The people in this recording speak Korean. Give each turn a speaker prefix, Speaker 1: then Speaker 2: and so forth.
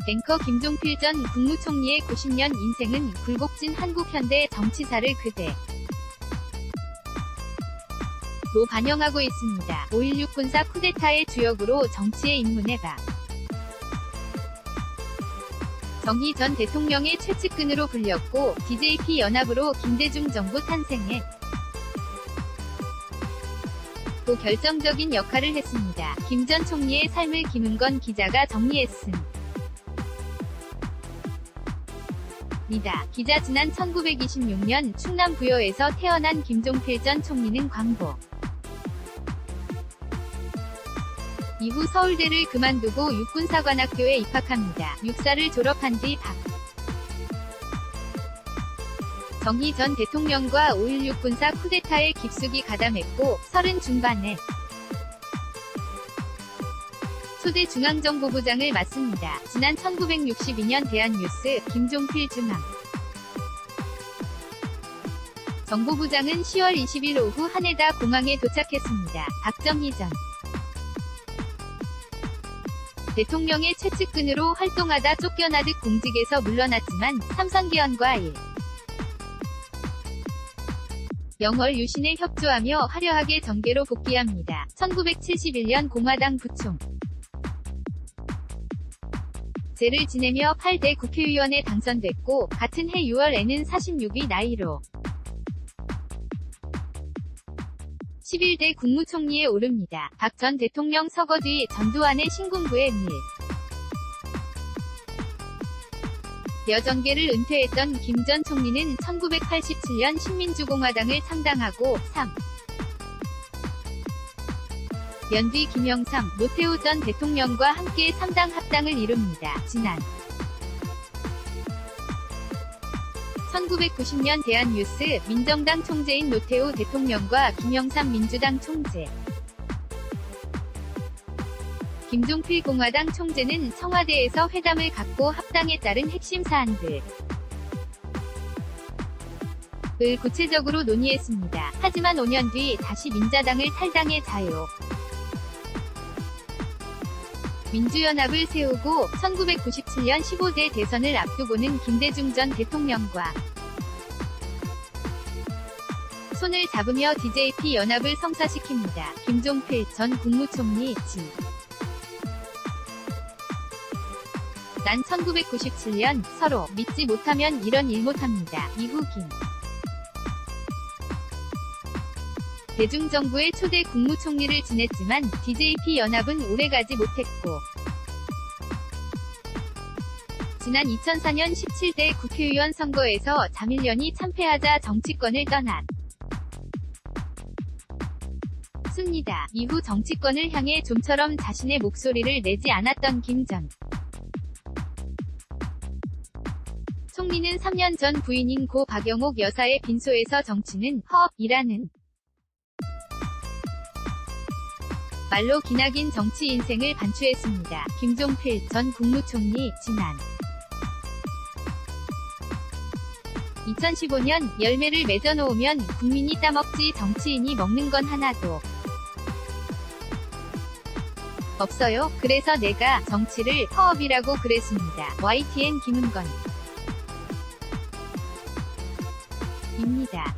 Speaker 1: 앵커 김종필 전 국무총리의 90년 인생은 굴곡진 한국 현대 정치사를 그대로 반영하고 있습니다. 5.16 군사 쿠데타의 주역으로 정치에 입문해봐. 정희 전 대통령의 최측근으로 불렸고 DJP 연합으로 김대중 정부 탄생에 또 결정적인 역할을 했습니다. 김 전 총리의 삶을 김은건 기자가 정리했습니다. 기자 지난 1926년 충남 부여에서 태어난 김종필 전 총리는 광복 이후 서울대를 그만두고 육군사관학교에 입학합니다. 육사를 졸업한 뒤 정희 전 대통령과 5.16 군사 쿠데타에 깊숙이 가담했고 30 중반에 초대 중앙정보부장을 맡습니다. 지난 1962년 대한뉴스 김종필 정보부장은 10월 20일 오후 하네다 공항에 도착했습니다. 박정희 전 대통령의 최측근으로 활동하다 쫓겨나듯 공직에서 물러났지만 삼성계연과 0월 유신에 협조하며 화려하게 정계로 복귀합니다. 1971년 공화당 부총 제를 지내며 8대 국회의원에 당선됐고 같은 해 6월에는 46위 나이로 11대 국무총리에 오릅니다. 박 전 대통령 서거 뒤 전두환의 신군부에 여정계를 은퇴했던 김 전 총리는 1987년 신민주공화당을 창당하고 3년 뒤 김영삼, 노태우 전 대통령과 함께 3당 합당을 이룹니다. 지난 1990년 대한뉴스 민정당 총재인 노태우 대통령과 김영삼 민주당 총재 김종필 공화당 총재는 청와대에서 회담을 갖고 합당에 따른 핵심 사안들을 구체적으로 논의했습니다. 하지만 5년 뒤 다시 민자당을 탈당해 자유 민주연합을 세우고 1997년 15대 대선을 앞두고는 김대중 전 대통령과 손을 잡으며 DJP 연합을 성사시킵니다. 김종필 전 국무총리 난 1997년 서로 믿지 못하면 이런 일 못합니다. 이후 김 대중정부의 초대 국무총리를 지냈지만 DJP 연합은 오래가지 못했고 지난 2004년 17대 국회의원 선거에서 자밀련이 참패하자 정치권을 떠났습니다. 이후 정치권을 향해 좀처럼 자신의 목소리를 내지 않았던 김 전 총리는 3년 전 부인인 고 박영옥 여사의 빈소에서 정치는 허업이라는 말로 기나긴 정치 인생을 반추했습니다. 김종필 전 국무총리 지난 2015년 열매를 맺어 놓으면 국민이 따먹지 정치인이 먹는 건 하나도 없어요. 그래서 내가 정치를 허업이라고 그랬습니다. YTN 김은건 입니다.